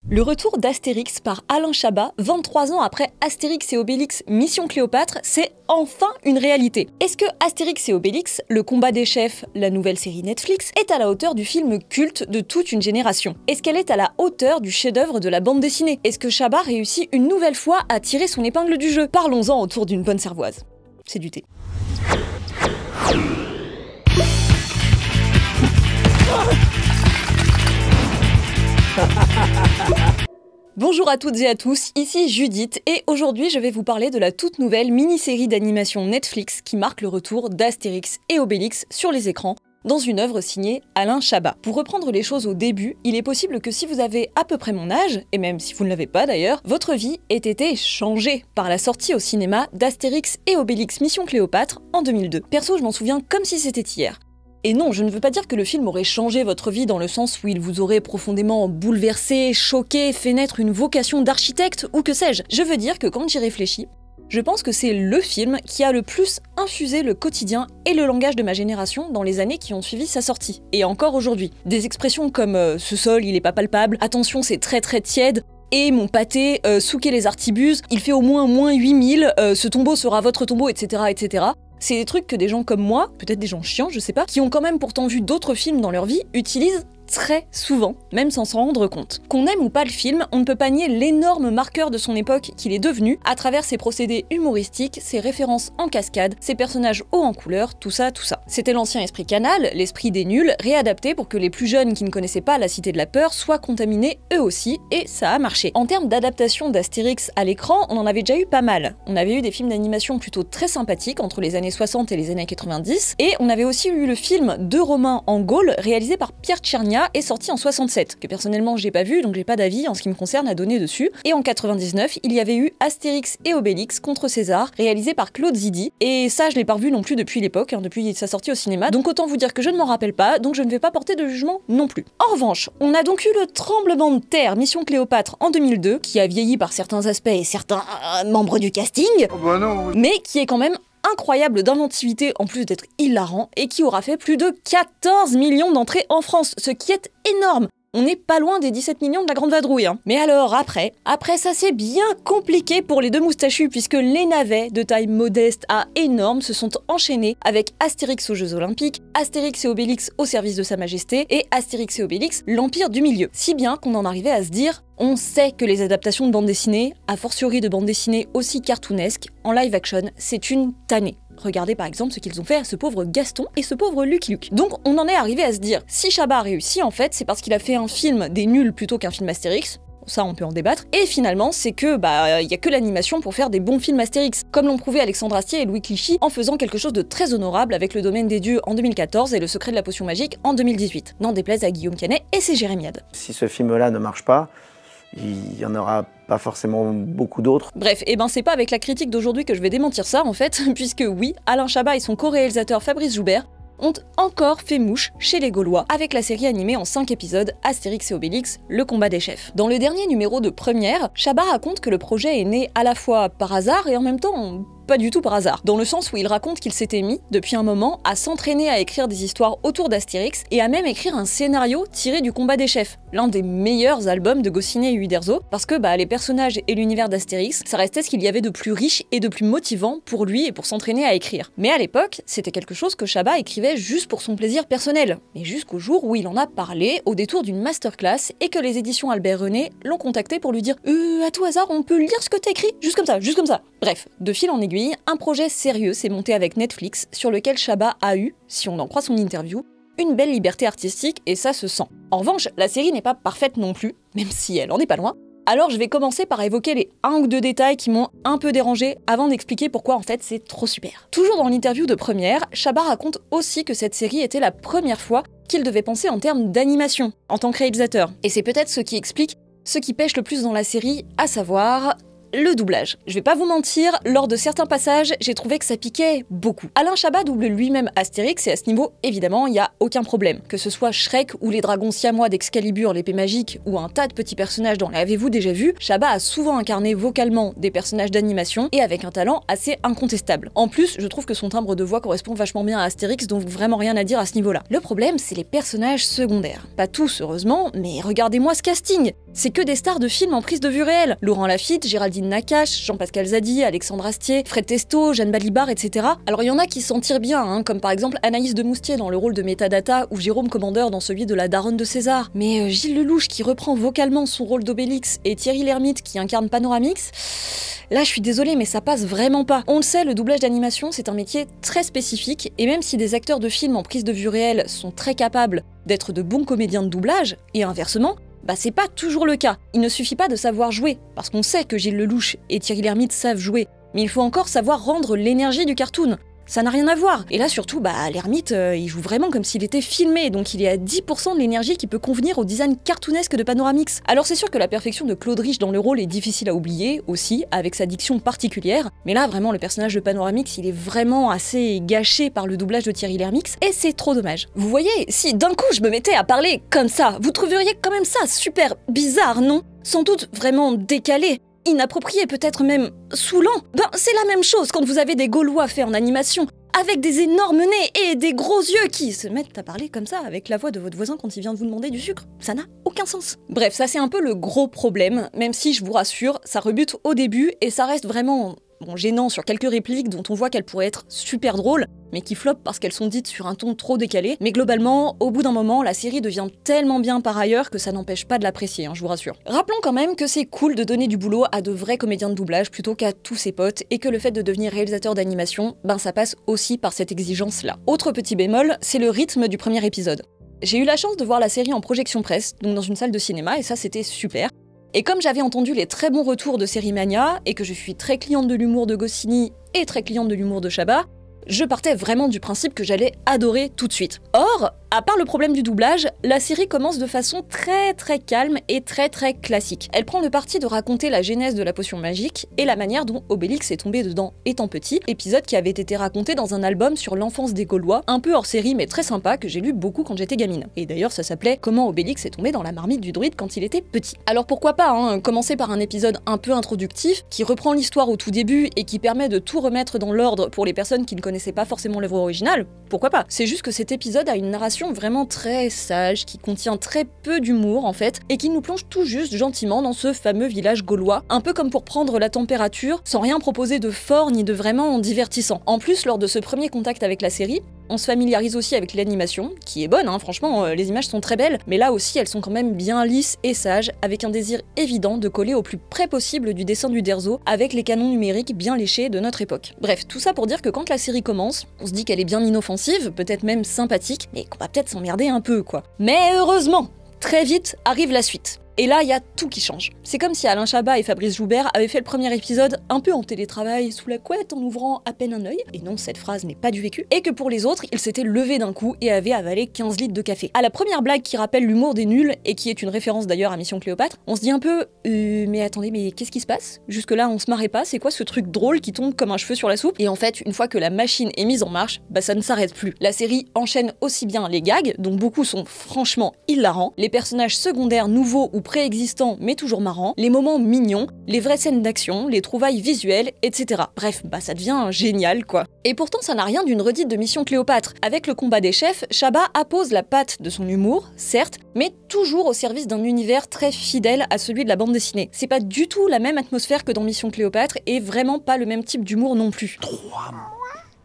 Le retour d'Astérix par Alain Chabat, 23 ans après Astérix et Obélix Mission Cléopâtre, c'est enfin une réalité. Est-ce que Astérix et Obélix, le combat des chefs, la nouvelle série Netflix, est à la hauteur du film culte de toute une génération? Est-ce qu'elle est à la hauteur du chef-d'œuvre de la bande dessinée? Est-ce que Chabat réussit une nouvelle fois à tirer son épingle du jeu? Parlons-en autour d'une bonne cervoise. C'est du thé. Bonjour à toutes et à tous, ici Judith et aujourd'hui je vais vous parler de la toute nouvelle mini-série d'animation Netflix qui marque le retour d'Astérix et Obélix sur les écrans dans une œuvre signée Alain Chabat. Pour reprendre les choses au début, il est possible que si vous avez à peu près mon âge, et même si vous ne l'avez pas d'ailleurs, votre vie ait été changée par la sortie au cinéma d'Astérix et Obélix Mission Cléopâtre en 2002. Perso, je m'en souviens comme si c'était hier. Et non, je ne veux pas dire que le film aurait changé votre vie dans le sens où il vous aurait profondément bouleversé, choqué, fait naître une vocation d'architecte ou que sais-je. Je veux dire que quand j'y réfléchis, je pense que c'est le film qui a le plus infusé le quotidien et le langage de ma génération dans les années qui ont suivi sa sortie. Et encore aujourd'hui. Des expressions comme « ce sol, il est pas palpable »,« attention, c'est très très tiède », et mon pâté, souquez les artibuses, il fait au moins 8000, ce tombeau sera votre tombeau, etc. etc. C'est des trucs que des gens comme moi, peut-être des gens chiants, je sais pas, qui ont quand même pourtant vu d'autres films dans leur vie, utilisent très souvent, même sans s'en rendre compte. Qu'on aime ou pas le film, on ne peut pas nier l'énorme marqueur de son époque qu'il est devenu, à travers ses procédés humoristiques, ses références en cascade, ses personnages hauts en couleur, tout ça. C'était l'ancien esprit Canal, l'esprit des nuls, réadapté pour que les plus jeunes qui ne connaissaient pas la Cité de la Peur soient contaminés eux aussi, et ça a marché. En termes d'adaptation d'Astérix à l'écran, on en avait déjà eu pas mal. On avait eu des films d'animation plutôt très sympathiques entre les années 60 et les années 90, et on avait aussi eu le film Deux Romains en Gaule, réalisé par Pierre Tchernia, est sorti en 67, que personnellement j'ai pas vu, donc j'ai pas d'avis en ce qui me concerne à donner dessus. Et en 99, il y avait eu Astérix et Obélix contre César, réalisé par Claude Zidi, et ça je l'ai pas revu non plus depuis l'époque, depuis sa sortie au cinéma, donc autant vous dire que je ne m'en rappelle pas, donc je ne vais pas porter de jugement non plus. En revanche, on a donc eu le tremblement de terre Mission Cléopâtre en 2002, qui a vieilli par certains aspects et certains membres du casting, mais qui est quand même incroyable d'inventivité en plus d'être hilarant et qui aura fait plus de 14 millions d'entrées en France, ce qui est énorme. On n'est pas loin des 17 millions de la Grande Vadrouille. Mais alors après ça c'est bien compliqué pour les deux moustachus puisque les navets de taille modeste à énorme se sont enchaînés avec Astérix aux Jeux Olympiques, Astérix et Obélix au service de Sa Majesté et Astérix et Obélix, l'Empire du Milieu. Si bien qu'on en arrivait à se dire, on sait que les adaptations de bande dessinée, a fortiori de bande dessinée aussi cartoonesques, en live action, c'est une tannée. Regardez par exemple ce qu'ils ont fait à ce pauvre Gaston et ce pauvre Lucky Luke. Donc on en est arrivé à se dire, si Chabat a réussi en fait, c'est parce qu'il a fait un film des nuls plutôt qu'un film Astérix. Ça, on peut en débattre. Et finalement, c'est que, y a que l'animation pour faire des bons films Astérix. Comme l'ont prouvé Alexandre Astier et Louis Clichy en faisant quelque chose de très honorable avec Le Domaine des Dieux en 2014 et Le Secret de la Potion Magique en 2018. N'en déplaise à Guillaume Canet et ses jérémiades. Si ce film-là ne marche pas, il y en aura pas forcément beaucoup d'autres. Bref, c'est pas avec la critique d'aujourd'hui que je vais démentir ça en fait, puisque oui, Alain Chabat et son co-réalisateur Fabrice Joubert ont encore fait mouche chez les Gaulois avec la série animée en 5 épisodes Astérix et Obélix, le combat des chefs. Dans le dernier numéro de première, Chabat raconte que le projet est né à la fois par hasard et en même temps pas du tout par hasard, dans le sens où il raconte qu'il s'était mis, depuis un moment, à s'entraîner à écrire des histoires autour d'Astérix et à même écrire un scénario tiré du combat des chefs, l'un des meilleurs albums de Goscinny et Uderzo, parce que les personnages et l'univers d'Astérix, ça restait ce qu'il y avait de plus riche et de plus motivant pour lui et pour s'entraîner à écrire. Mais à l'époque, c'était quelque chose que Chabat écrivait juste pour son plaisir personnel, mais jusqu'au jour où il en a parlé au détour d'une masterclass et que les éditions Albert René l'ont contacté pour lui dire à tout hasard, on peut lire ce que t'as écrit, juste comme ça. Bref, de fil en aiguille, un projet sérieux s'est monté avec Netflix sur lequel Chabat a eu, si on en croit son interview, une belle liberté artistique et ça se sent. En revanche, la série n'est pas parfaite non plus, même si elle en est pas loin. Alors je vais commencer par évoquer les 1 ou 2 détails qui m'ont un peu dérangé avant d'expliquer pourquoi en fait c'est trop super. Toujours dans l'interview de première, Chabat raconte aussi que cette série était la première fois qu'il devait penser en termes d'animation, en tant que réalisateur. Et c'est peut-être ce qui explique ce qui pêche le plus dans la série, à savoir le doublage. Je vais pas vous mentir, lors de certains passages, j'ai trouvé que ça piquait beaucoup. Alain Chabat double lui-même Astérix et à ce niveau, évidemment, il y a aucun problème. Que ce soit Shrek ou les dragons siamois d'Excalibur, l'épée magique, ou un tas de petits personnages dans l'Avez-vous déjà vu, Chabat a souvent incarné vocalement des personnages d'animation et avec un talent assez incontestable. En plus, je trouve que son timbre de voix correspond vachement bien à Astérix, donc vraiment rien à dire à ce niveau-là. Le problème, c'est les personnages secondaires. Pas tous, heureusement, mais regardez-moi ce casting. c'est que des stars de films en prise de vue réelle. Laurent Lafitte, Géraldine Nakache, Jean-Pascal Zadi, Alexandre Astier, Fred Testo, Jeanne Balibar, etc. Alors il y en a qui s'en tirent bien, hein, comme par exemple Anaïs de Moustier dans le rôle de Metadata ou Jérôme Commandeur dans celui de la daronne de César. Mais Gilles Lelouch qui reprend vocalement son rôle d'Obélix et Thierry Lhermitte qui incarne Panoramix, là je suis désolée mais ça passe vraiment pas. On le sait, le doublage d'animation c'est un métier très spécifique et même si des acteurs de films en prise de vue réelle sont très capables d'être de bons comédiens de doublage, et inversement, c'est pas toujours le cas. Il ne suffit pas de savoir jouer, parce qu'on sait que Gilles Lelouch et Thierry Lhermitte savent jouer, mais il faut encore savoir rendre l'énergie du cartoon. Ça n'a rien à voir. Et là surtout, Lhermitte, il joue vraiment comme s'il était filmé, donc il est à 10% de l'énergie qui peut convenir au design cartoonesque de Panoramix. Alors c'est sûr que la perfection de Claude Rich dans le rôle est difficile à oublier, aussi, avec sa diction particulière, mais là vraiment le personnage de Panoramix, il est vraiment assez gâché par le doublage de Thierry Lhermitte, et c'est trop dommage. Vous voyez, si d'un coup je me mettais à parler comme ça, vous trouveriez quand même ça super bizarre, non? Sans doute vraiment décalé. Inapproprié, peut-être même saoulant. C'est la même chose quand vous avez des Gaulois faits en animation, avec des énormes nez et des gros yeux qui se mettent à parler comme ça avec la voix de votre voisin quand il vient de vous demander du sucre. Ça n'a aucun sens. Bref, ça c'est un peu le gros problème, même si je vous rassure, ça rebute au début et ça reste vraiment gênant sur quelques répliques dont on voit qu'elles pourraient être super drôles, mais qui flopent parce qu'elles sont dites sur un ton trop décalé. Mais globalement, au bout d'un moment, la série devient tellement bien par ailleurs que ça n'empêche pas de l'apprécier, je vous rassure. Rappelons quand même que c'est cool de donner du boulot à de vrais comédiens de doublage plutôt qu'à tous ses potes, et que le fait de devenir réalisateur d'animation, ça passe aussi par cette exigence-là. Autre petit bémol, c'est le rythme du premier épisode. J'ai eu la chance de voir la série en projection presse, donc dans une salle de cinéma, et ça c'était super. Et comme j'avais entendu les très bons retours de Série Mania, et que je suis très cliente de l'humour de Goscinny et très cliente de l'humour de Chabat, je partais vraiment du principe que j'allais adorer tout de suite. Or, à part le problème du doublage, la série commence de façon très calme et très classique. Elle prend le parti de raconter la genèse de la potion magique et la manière dont Obélix est tombé dedans étant petit, épisode qui avait été raconté dans un album sur l'enfance des Gaulois, un peu hors série mais très sympa, que j'ai lu beaucoup quand j'étais gamine. Et d'ailleurs ça s'appelait « Comment Obélix est tombé dans la marmite du druide quand il était petit ». Alors pourquoi pas, commencer par un épisode un peu introductif, qui reprend l'histoire au tout début et qui permet de tout remettre dans l'ordre pour les personnes qui ne connaissaient pas forcément l'œuvre originale, pourquoi pas. C'est juste que cet épisode a une narration vraiment très sage, qui contient très peu d'humour en fait, et qui nous plonge tout juste gentiment dans ce fameux village gaulois, un peu comme pour prendre la température, sans rien proposer de fort ni de vraiment divertissant. En plus, lors de ce premier contact avec la série, on se familiarise aussi avec l'animation, qui est bonne, franchement, les images sont très belles, mais là aussi elles sont quand même bien lisses et sages, avec un désir évident de coller au plus près possible du dessin du Derzo, avec les canons numériques bien léchés de notre époque. Bref, tout ça pour dire que quand la série commence, on se dit qu'elle est bien inoffensive, peut-être même sympathique, mais qu'on va peut-être s'emmerder un peu, quoi. Mais heureusement, très vite arrive la suite. Et là, il y a tout qui change. C'est comme si Alain Chabat et Fabrice Joubert avaient fait le premier épisode un peu en télétravail, sous la couette, en ouvrant à peine un œil, et non, cette phrase n'est pas du vécu, et que pour les autres, ils s'étaient levés d'un coup et avaient avalé 15 litres de café. À la première blague qui rappelle l'humour des nuls, et qui est une référence d'ailleurs à Mission Cléopâtre, on se dit un peu mais attendez, mais qu'est-ce qui se passe? Jusque-là, on se marrait pas, c'est quoi ce truc drôle qui tombe comme un cheveu sur la soupe? Et en fait, une fois que la machine est mise en marche, ça ne s'arrête plus. La série enchaîne aussi bien les gags, dont beaucoup sont franchement hilarants, les personnages secondaires nouveaux ou préexistants mais toujours marrants, les moments mignons, les vraies scènes d'action, les trouvailles visuelles, etc. Bref, ça devient génial, quoi. Et pourtant, ça n'a rien d'une redite de Mission Cléopâtre. Avec le combat des chefs, Chabat appose la patte de son humour, certes, mais toujours au service d'un univers très fidèle à celui de la bande dessinée. C'est pas du tout la même atmosphère que dans Mission Cléopâtre, et vraiment pas le même type d'humour non plus.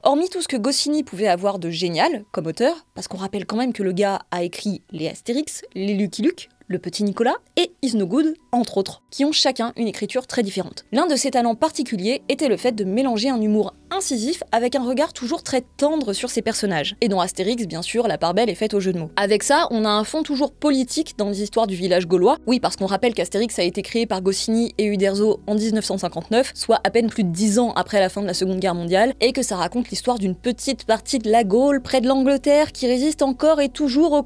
Hormis tout ce que Goscinny pouvait avoir de génial, comme auteur, parce qu'on rappelle quand même que le gars a écrit les Astérix, les Lucky Luke, le Petit Nicolas et Is No Good, entre autres, qui ont chacun une écriture très différente. L'un de ses talents particuliers était le fait de mélanger un humour incisif avec un regard toujours très tendre sur ses personnages. Et dans Astérix, bien sûr, la part belle est faite au jeu de mots. Avec ça, on a un fond toujours politique dans les histoires du village gaulois. Oui, parce qu'on rappelle qu'Astérix a été créé par Goscinny et Uderzo en 1959, soit à peine plus de 10 ans après la fin de la Seconde Guerre mondiale, et que ça raconte l'histoire d'une petite partie de la Gaule près de l'Angleterre qui résiste encore et toujours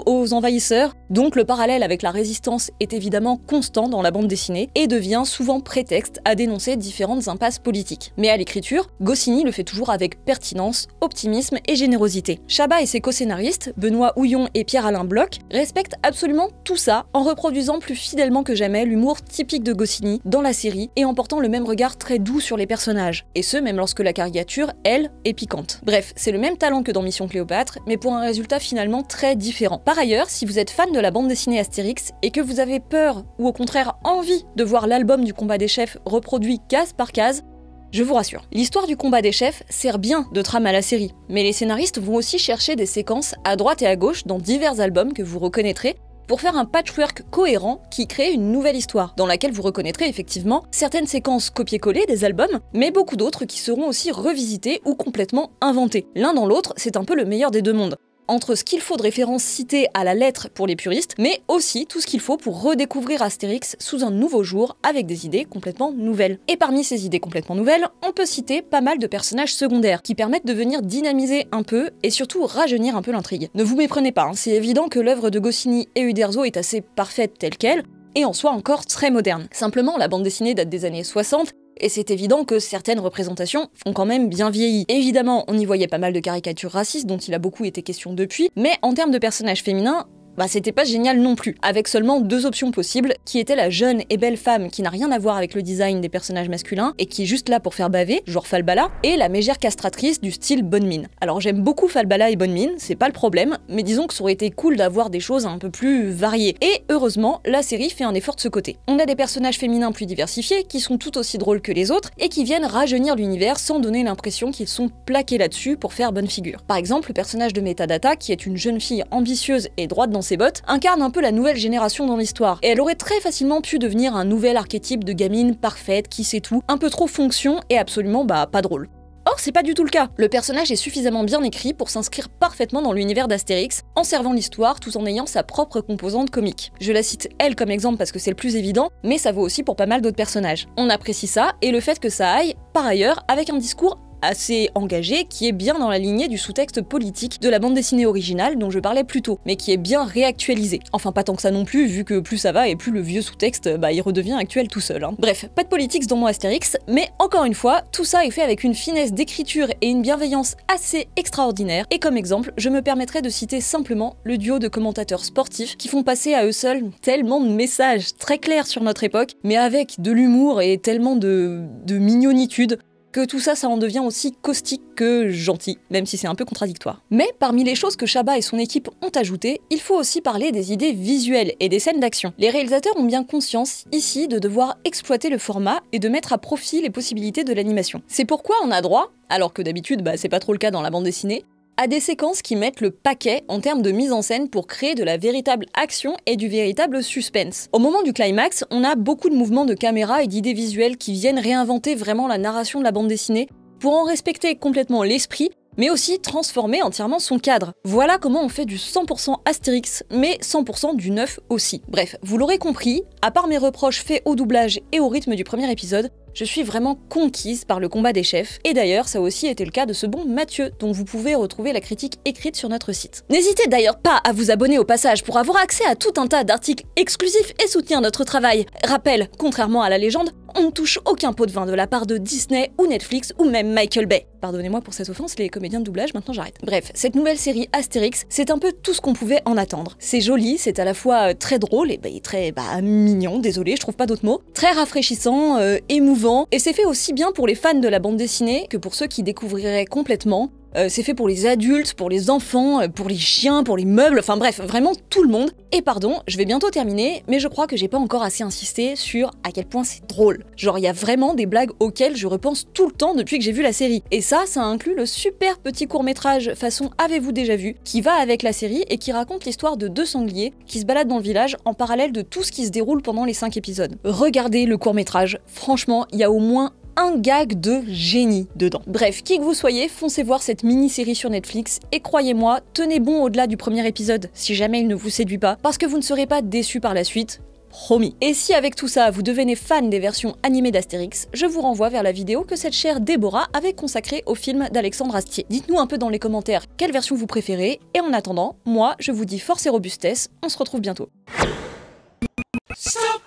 aux envahisseurs. Donc le parallèle avec la résistance est évidemment constant dans la bande dessinée et devient souvent prétexte à dénoncer différentes impasses politiques. Mais à l'écriture, Goscinny le fait toujours avec pertinence, optimisme et générosité. Chabat et ses co-scénaristes, Benoît Houillon et Pierre-Alain Bloch, respectent absolument tout ça en reproduisant plus fidèlement que jamais l'humour typique de Goscinny dans la série et en portant le même regard très doux sur les personnages. Et ce, même lorsque la caricature, elle, est piquante. Bref, c'est le même talent que dans Mission Cléopâtre, mais pour un résultat finalement très différent. Par ailleurs, si vous êtes fan de la bande dessinée Astérix et que vous avez peur ou au contraire envie de voir l'album du combat des chefs reproduit case par case, je vous rassure, l'histoire du combat des chefs sert bien de trame à la série, mais les scénaristes vont aussi chercher des séquences à droite et à gauche dans divers albums que vous reconnaîtrez pour faire un patchwork cohérent qui crée une nouvelle histoire, dans laquelle vous reconnaîtrez effectivement certaines séquences copier-coller des albums, mais beaucoup d'autres qui seront aussi revisitées ou complètement inventées. L'un dans l'autre, c'est un peu le meilleur des deux mondes. Entre ce qu'il faut de références citées à la lettre pour les puristes, mais aussi tout ce qu'il faut pour redécouvrir Astérix sous un nouveau jour avec des idées complètement nouvelles. Et parmi ces idées complètement nouvelles, on peut citer pas mal de personnages secondaires qui permettent de venir dynamiser un peu et surtout rajeunir un peu l'intrigue. Ne vous méprenez pas, c'est évident que l'œuvre de Goscinny et Uderzo est assez parfaite telle qu'elle, et en soi encore très moderne. Simplement, la bande dessinée date des années 60, et c'est évident que certaines représentations font quand même bien vieilli. Évidemment, on y voyait pas mal de caricatures racistes dont il a beaucoup été question depuis, mais en termes de personnages féminins, c'était pas génial non plus, avec seulement deux options possibles, qui étaient la jeune et belle femme qui n'a rien à voir avec le design des personnages masculins et qui est juste là pour faire baver, genre Falbala, et la mégère castratrice du style Bonne Mine. Alors j'aime beaucoup Falbala et Bonne Mine, c'est pas le problème, mais disons que ça aurait été cool d'avoir des choses un peu plus variées. Et heureusement, la série fait un effort de ce côté. On a des personnages féminins plus diversifiés, qui sont tout aussi drôles que les autres, et qui viennent rajeunir l'univers sans donner l'impression qu'ils sont plaqués là-dessus pour faire bonne figure. Par exemple, le personnage de Metadata, qui est une jeune fille ambitieuse et droite dans ses bottes, incarne un peu la nouvelle génération dans l'histoire, et elle aurait très facilement pu devenir un nouvel archétype de gamine parfaite, qui sait tout, un peu trop fonction et absolument pas drôle. Or, c'est pas du tout le cas. Le personnage est suffisamment bien écrit pour s'inscrire parfaitement dans l'univers d'Astérix, en servant l'histoire tout en ayant sa propre composante comique. Je la cite elle comme exemple parce que c'est le plus évident, mais ça vaut aussi pour pas mal d'autres personnages. On apprécie ça, et le fait que ça aille, par ailleurs, avec un discours assez engagé, qui est bien dans la lignée du sous-texte politique de la bande dessinée originale dont je parlais plus tôt, mais qui est bien réactualisé. Enfin, pas tant que ça non plus, vu que plus ça va et plus le vieux sous-texte, il redevient actuel tout seul. Bref, pas de politique dans mon Astérix, mais encore une fois, tout ça est fait avec une finesse d'écriture et une bienveillance assez extraordinaire, et comme exemple, je me permettrai de citer simplement le duo de commentateurs sportifs qui font passer à eux seuls tellement de messages très clairs sur notre époque, mais avec de l'humour et tellement de mignonitude, que tout ça en devient aussi caustique que gentil, même si c'est un peu contradictoire. Mais parmi les choses que Chabat et son équipe ont ajoutées, il faut aussi parler des idées visuelles et des scènes d'action. Les réalisateurs ont bien conscience, ici, de devoir exploiter le format et de mettre à profit les possibilités de l'animation. C'est pourquoi on a droit, alors que d'habitude c'est pas trop le cas dans la bande dessinée, à des séquences qui mettent le paquet en termes de mise en scène pour créer de la véritable action et du véritable suspense. Au moment du climax, on a beaucoup de mouvements de caméra et d'idées visuelles qui viennent réinventer vraiment la narration de la bande dessinée pour en respecter complètement l'esprit, mais aussi transformer entièrement son cadre. Voilà comment on fait du 100% Astérix, mais 100% du neuf aussi. Bref, vous l'aurez compris, à part mes reproches faits au doublage et au rythme du premier épisode, je suis vraiment conquise par le combat des chefs, et d'ailleurs ça a aussi été le cas de ce bon Mathieu, dont vous pouvez retrouver la critique écrite sur notre site. N'hésitez d'ailleurs pas à vous abonner au passage pour avoir accès à tout un tas d'articles exclusifs et soutenir notre travail. Rappel, contrairement à la légende, on ne touche aucun pot de vin de la part de Disney ou Netflix ou même Michael Bay. Pardonnez-moi pour cette offense, les comédiens de doublage, maintenant j'arrête. Bref, cette nouvelle série Astérix, c'est un peu tout ce qu'on pouvait en attendre. C'est joli, c'est à la fois très drôle et très mignon, désolé, je trouve pas d'autres mots, très rafraîchissant, émouvant, et c'est fait aussi bien pour les fans de la bande dessinée que pour ceux qui découvriraient complètement. C'est fait pour les adultes, pour les enfants, pour les chiens, pour les meubles, enfin bref, vraiment tout le monde. Et pardon, je vais bientôt terminer, mais je crois que j'ai pas encore assez insisté sur à quel point c'est drôle. Genre, il y a vraiment des blagues auxquelles je repense tout le temps depuis que j'ai vu la série. Et ça inclut le super petit court-métrage façon Avez-vous déjà vu, qui va avec la série et qui raconte l'histoire de deux sangliers qui se baladent dans le village en parallèle de tout ce qui se déroule pendant les 5 épisodes. Regardez le court-métrage, franchement, il y a au moins un gag de génie dedans. Bref, qui que vous soyez, foncez voir cette mini-série sur Netflix et croyez-moi, tenez bon au-delà du premier épisode si jamais il ne vous séduit pas, parce que vous ne serez pas déçus par la suite. Promis. Et si avec tout ça, vous devenez fan des versions animées d'Astérix, je vous renvoie vers la vidéo que cette chère Déborah avait consacrée au film d'Alexandre Astier. Dites-nous un peu dans les commentaires quelle version vous préférez, et en attendant, moi, je vous dis force et robustesse, on se retrouve bientôt. Stop.